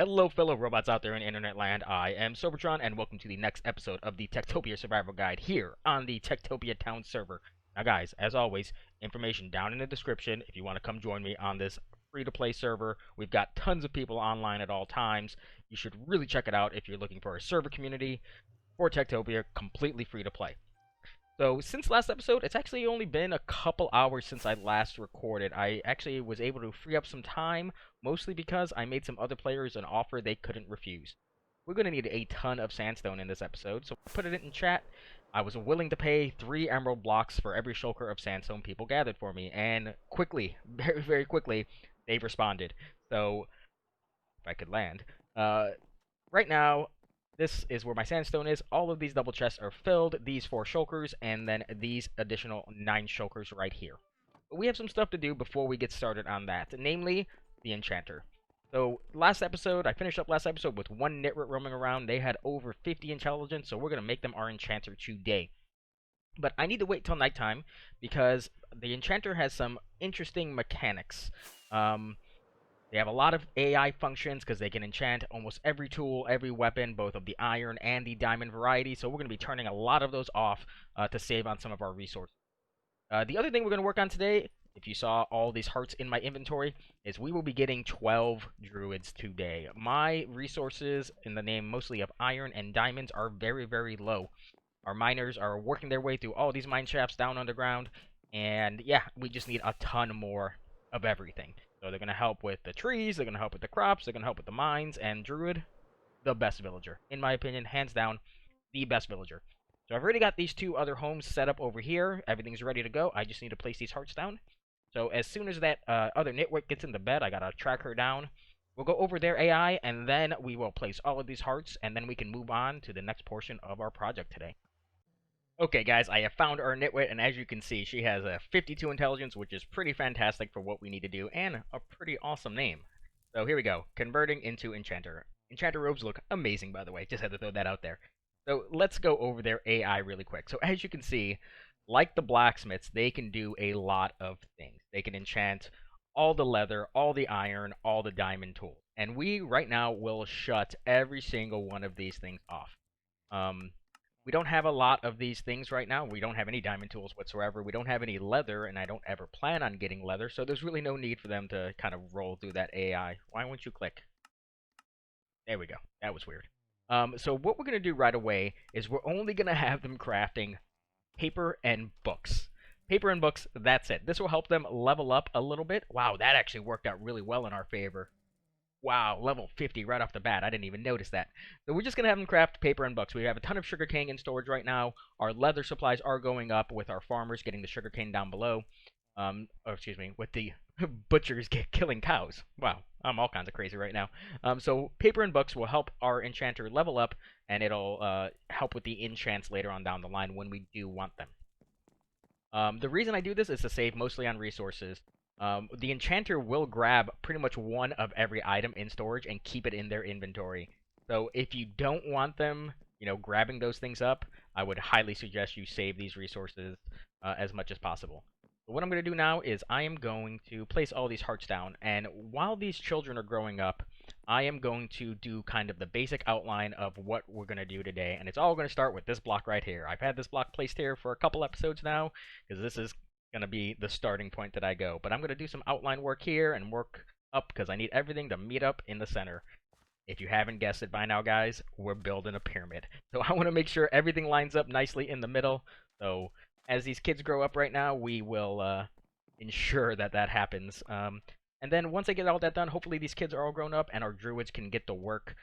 Hello, fellow robots out there in internet land. I am Sobertron, and welcome to the next episode of the TekTopia Survival Guide here on the TekTopia Town server. Now, guys, as always, information down in the description if you want to come join me on this free-to-play server. We've got tons of people online at all times. You should really check it out if you're looking for a server community for TekTopia, completely free to play. So, since last episode, it's actually only been a couple hours since I last recorded. I actually was able to free up some time, mostly because I made some other players an offer they couldn't refuse. We're going to need a ton of sandstone in this episode, so put it in chat. I was willing to pay 3 emerald blocks for every shulker of sandstone people gathered for me, and quickly, very, very quickly, they've responded. So, if I could land. Right now, this is where my sandstone is. All of these double chests are filled, these 4 shulkers, and then these additional 9 shulkers right here. But we have some stuff to do before we get started on that, namely the Enchanter. So last episode, I finished up last episode with 1 nitwit roaming around. They had over 50 intelligence, so we're going to make them our Enchanter today. But I need to wait till nighttime because the Enchanter has some interesting mechanics. They have a lot of AI functions because they can enchant almost every tool, every weapon, both of the iron and the diamond variety. So we're going to be turning a lot of those off to save on some of our resources. The other thing we're going to work on today, if you saw all these hearts in my inventory, is we will be getting 12 Druids today. My resources in the name mostly of iron and diamonds are very, very low. Our miners are working their way through all these mine shafts down underground. And yeah, we just need a ton more of everything. So they're going to help with the trees, they're going to help with the crops, they're going to help with the mines, and Druid, the best villager. In my opinion, hands down, the best villager. So I've already got these 2 other homes set up over here. Everything's ready to go. I just need to place these hearts down. So as soon as that other nitwit gets into bed, I got to track her down. We'll go over their AI, and then we will place all of these hearts, and then we can move on to the next portion of our project today. Okay, guys, I have found our nitwit, and as you can see, she has a 52 intelligence, which is pretty fantastic for what we need to do, and a pretty awesome name. So here we go, converting into Enchanter. Enchanter robes look amazing, by the way, just had to throw that out there. So let's go over their AI really quick. So as you can see, like the blacksmiths, they can do a lot of things. They can enchant all the leather, all the iron, all the diamond tools. And we, right now, will shut every single one of these things off. We don't have a lot of these things right now. We don't have any diamond tools whatsoever. We don't have any leather, and I don't ever plan on getting leather, so there's really no need for them to kind of roll through that AI. Why won't you click? There we go. That was weird. So what we're going to do right away is we're only going to have them crafting paper and books. Paper and books, that's it. This will help them level up a little bit. Wow, that actually worked out really well in our favor. Wow, level 50 right off the bat. I didn't even notice that. So we're just going to have them craft paper and books. We have a ton of sugarcane in storage right now. Our leather supplies are going up with our farmers getting the sugarcane down below. With the butchers killing cows. Wow, I'm all kinds of crazy right now. So paper and books will help our Enchanter level up, and it'll help with the enchants later on down the line when we do want them. The reason I do this is to save mostly on resources. The Enchanter will grab pretty much 1 of every item in storage and keep it in their inventory. So if you don't want them, grabbing those things up, I would highly suggest you save these resources as much as possible. So what I'm going to do now is I am going to place all these hearts down, and while these children are growing up, I am going to do kind of the basic outline of what we're going to do today, and it's all going to start with this block right here. I've had this block placed here for a couple episodes now, because this is going to be the starting point that I go. But I'm going to do some outline work here and work up because I need everything to meet up in the center. If you haven't guessed it by now, guys, we're building a pyramid. So I want to make sure everything lines up nicely in the middle. So as these kids grow up right now, we will ensure that that happens. And then once I get all that done, hopefully these kids are all grown up and our druids can get to work,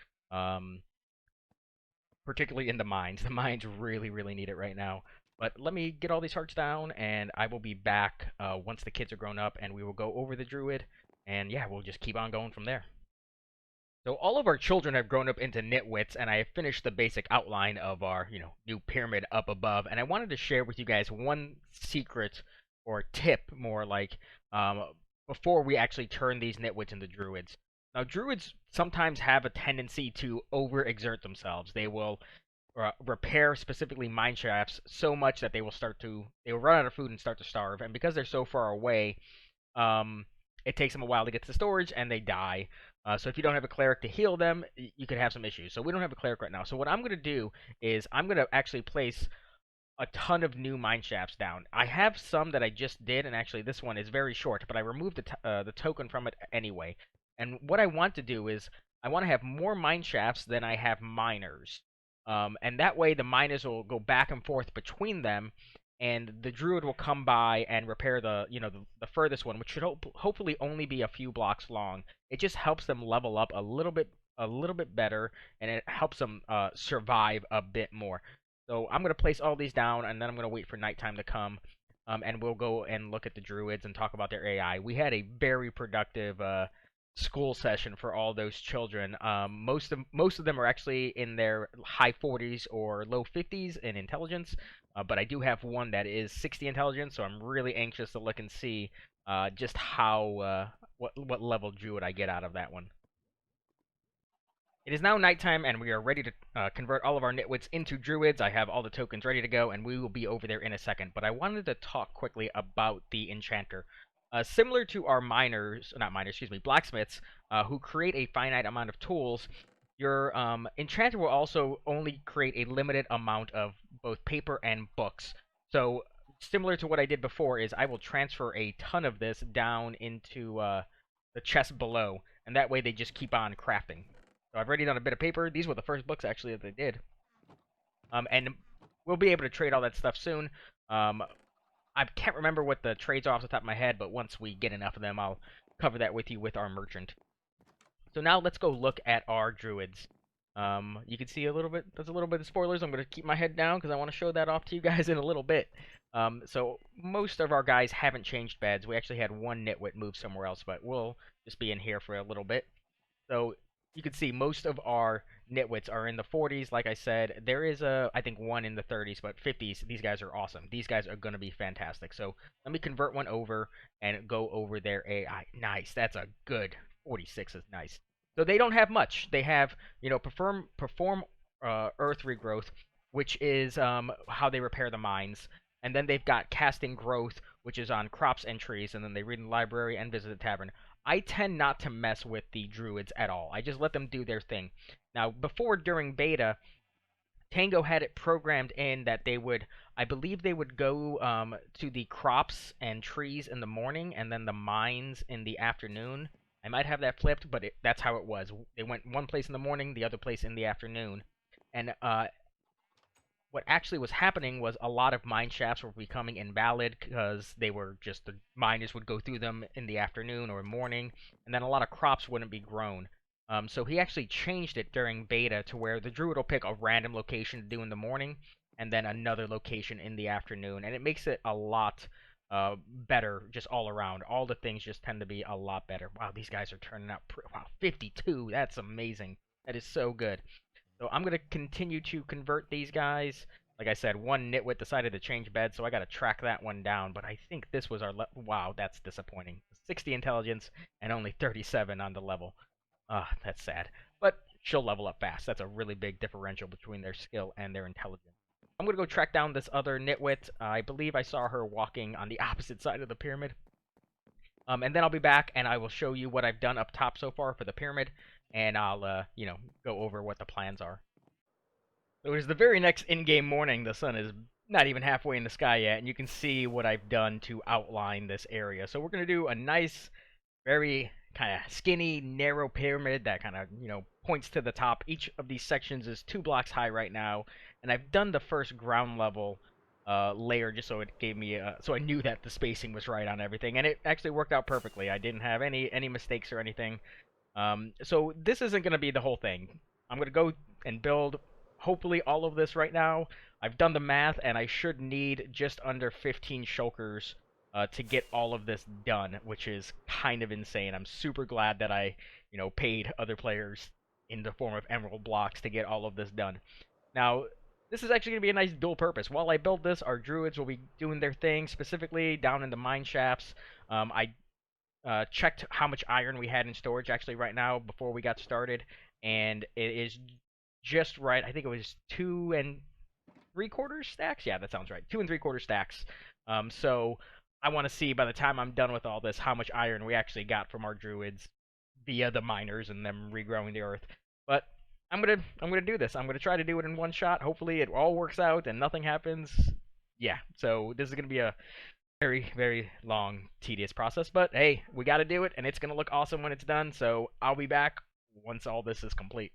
particularly in the mines. The mines really, really need it right now. But let me get all these hearts down, and I will be back once the kids are grown up, and we will go over the druid, and yeah, we'll just keep on going from there. So all of our children have grown up into nitwits, and I have finished the basic outline of our, new pyramid up above, and I wanted to share with you guys one secret, or tip, more like, before we actually turn these nitwits into druids. Now, druids sometimes have a tendency to overexert themselves. They will repair specifically mine shafts so much that they will run out of food and start to starve. And because they're so far away, it takes them a while to get to storage and they die. So if you don't have a cleric to heal them, you could have some issues. So we don't have a cleric right now. So what I'm going to do is I'm going to actually place a ton of new mineshafts down. I have some that I just did, and actually this one is very short, but I removed the token from it anyway. And what I want to do is I want to have more mineshafts than I have miners. And that way the miners will go back and forth between them, and the druid will come by and repair the furthest one, which should hopefully only be a few blocks long. It just helps them level up a little bit better, and it helps them survive a bit more. So I'm going to place all these down, and then I'm going to wait for nighttime to come, and we'll go and look at the Druids and talk about their AI. We had a very productive school session for all those children. Most of them are actually in their high 40s or low 50s in intelligence, but I do have one that is 60 intelligence, so I'm really anxious to look and see just how what level Druid I get out of that one. It is now nighttime, and we are ready to convert all of our nitwits into druids. I have all the tokens ready to go, and we will be over there in a second. But I wanted to talk quickly about the enchanter. Similar to our blacksmiths, who create a finite amount of tools, your enchanter will also only create a limited amount of both paper and books. So, similar to what I did before, is I will transfer a ton of this down into the chest below, and that way they just keep on crafting. So I've already done a bit of paper. These were the first books, actually, that they did. And we'll be able to trade all that stuff soon. I can't remember what the trades are off the top of my head, but once we get enough of them, I'll cover that with you with our merchant. So now let's go look at our druids. You can see there's a little bit of spoilers. I'm going to keep my head down because I want to show that off to you guys in a little bit. So most of our guys haven't changed beds. We actually had one nitwit move somewhere else, but we'll just be in here for a little bit. So you can see most of our nitwits are in the 40s. Like I said, there is I think one in the 30s, but 50s. These guys are awesome. These guys are going to be fantastic. So let me convert one over and go over their AI. Nice. That's a good 46 is nice. So they don't have much. They have, perform earth regrowth, which is how they repair the mines. And then they've got casting growth, which is on crops and trees. And then they read in the library and visit the tavern. I tend not to mess with the druids at all. I just let them do their thing. Now, during beta, Tango had it programmed in that I believe they would go to the crops and trees in the morning, and then the mines in the afternoon. I might have that flipped, but that's how it was. They went one place in the morning, the other place in the afternoon. And what actually was happening was a lot of mine shafts were becoming invalid because they were just the miners would go through them in the afternoon or morning, and then a lot of crops wouldn't be grown. So he actually changed it during beta to where the druid will pick a random location to do in the morning, and then another location in the afternoon, and it makes it a lot better just all around. All the things just tend to be a lot better. Wow, these guys are turning out. Wow, 52. That's amazing. That is so good. So I'm going to continue to convert these guys. Like I said, one nitwit decided to change beds, so I got to track that one down. But I think this was our... Wow, that's disappointing. 60 intelligence and only 37 on the level. That's sad. But she'll level up fast. That's a really big differential between their skill and their intelligence. I'm going to go track down this other nitwit. I believe I saw her walking on the opposite side of the pyramid. And then I'll be back, and I will show you what I've done up top so far for the pyramid, and I'll, go over what the plans are. So it is the very next in-game morning. The sun is not even halfway in the sky yet, and you can see what I've done to outline this area. So we're going to do a nice, very kind of skinny, narrow pyramid that kind of, points to the top. Each of these sections is 2 blocks high right now, and I've done the first ground level layer just so it gave me so I knew that the spacing was right on everything, and it actually worked out perfectly. I didn't have any mistakes or anything. So this isn't going to be the whole thing. I'm going to go and build hopefully all of this right now. I've done the math, and I should need just under 15 shulkers to get all of this done, which is kind of insane. I'm super glad that I paid other players in the form of emerald blocks to get all of this done. Now, this is actually going to be a nice dual purpose. While I build this, our druids will be doing their thing, specifically down in the mine shafts. I checked how much iron we had in storage actually right now before we got started, and it is just right. I think it was 2 3/4 stacks. Yeah, that sounds right. 2 3/4 stacks. So I want to see by the time I'm done with all this how much iron we actually got from our druids via the miners and them regrowing the earth. But I'm gonna do this. I'm gonna try to do it in one shot. Hopefully, it all works out and nothing happens. Yeah. So this is gonna be a very long, tedious process. But hey, we got to do it, and it's gonna look awesome when it's done. So I'll be back once all this is complete.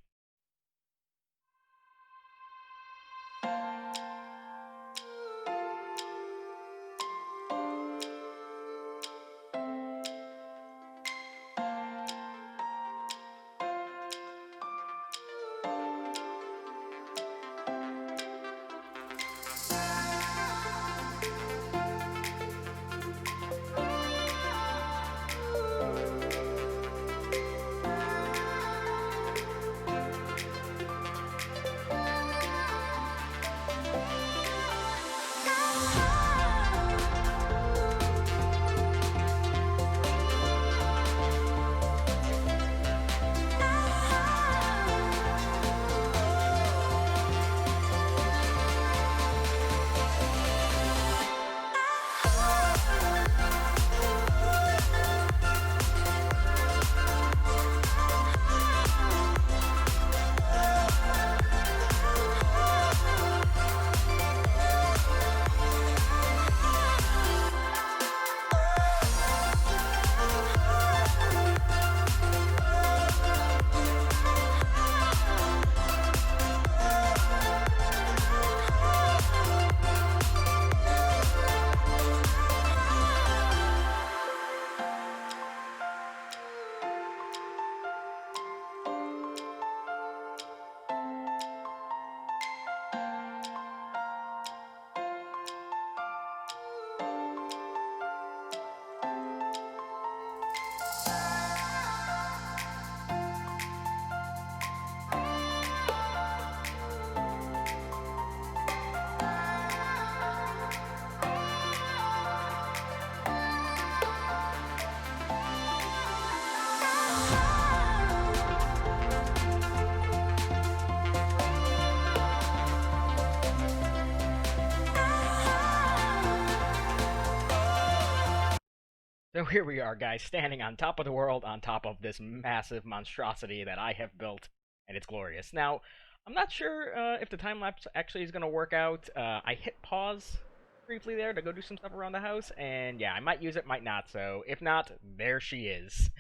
So here we are, guys, standing on top of the world, on top of this massive monstrosity that I have built, and it's glorious. Now, I'm not sure if the time lapse actually is going to work out. I hit pause briefly there to go do some stuff around the house, and yeah, I might use it, might not. So if not, there she is.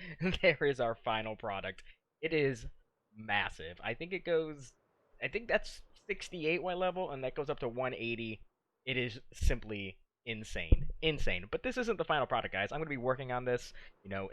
There is our final product. It is massive. I think that's 68 Y level, and that goes up to 180. It is simply insane. Insane. But this isn't the final product, guys. I'm going to be working on this,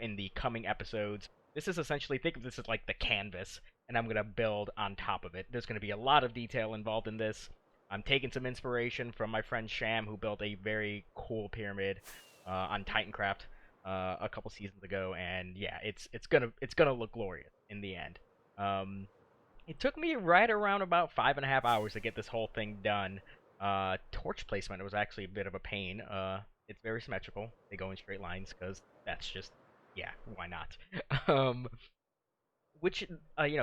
in the coming episodes. This is essentially, think of this as like the canvas, and I'm going to build on top of it. There's going to be a lot of detail involved in this. I'm taking some inspiration from my friend Sham, who built a very cool pyramid on Titancraft a couple seasons ago, and yeah, it's gonna look glorious in the end. It took me right around about 5.5 hours to get this whole thing done. Torch placement was actually a bit of a pain. It's very symmetrical. They go in straight lines because that's just, yeah, why not? um, which,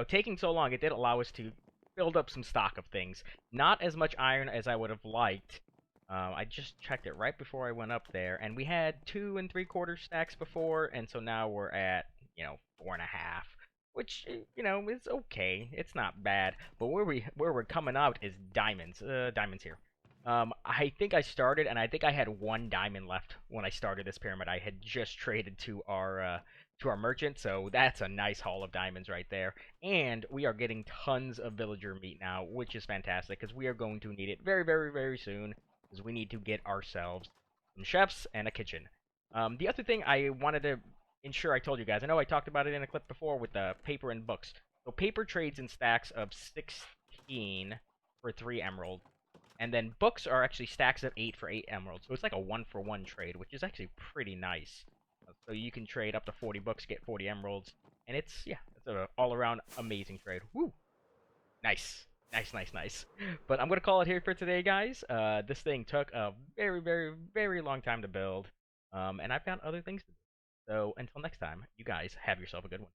taking so long, it did allow us to build up some stock of things. Not as much iron as I would have liked. I just checked it right before I went up there, and we had 2 3/4 stacks before, and so now we're at, 4.5, which, is okay. It's not bad. But where we're coming out is diamonds. Diamonds here. I think I started, and I think I had 1 diamond left when I started this pyramid. I had just traded to our merchant, so that's a nice haul of diamonds right there. And we are getting tons of villager meat now, which is fantastic because we are going to need it very soon because we need to get ourselves some chefs and a kitchen. The other thing I wanted to ensure I told you guys, I know I talked about it in a clip before with the paper and books. So paper trades in stacks of 16 for 3 emeralds. And then books are actually stacks of 8 for 8 emeralds. So it's like a 1-for-1 trade, which is actually pretty nice. So you can trade up to 40 books, get 40 emeralds. And it's an all-around amazing trade. Woo! Nice. Nice. But I'm going to call it here for today, guys. This thing took a very long time to build. And I've got other things to do. So until next time, you guys have yourself a good one.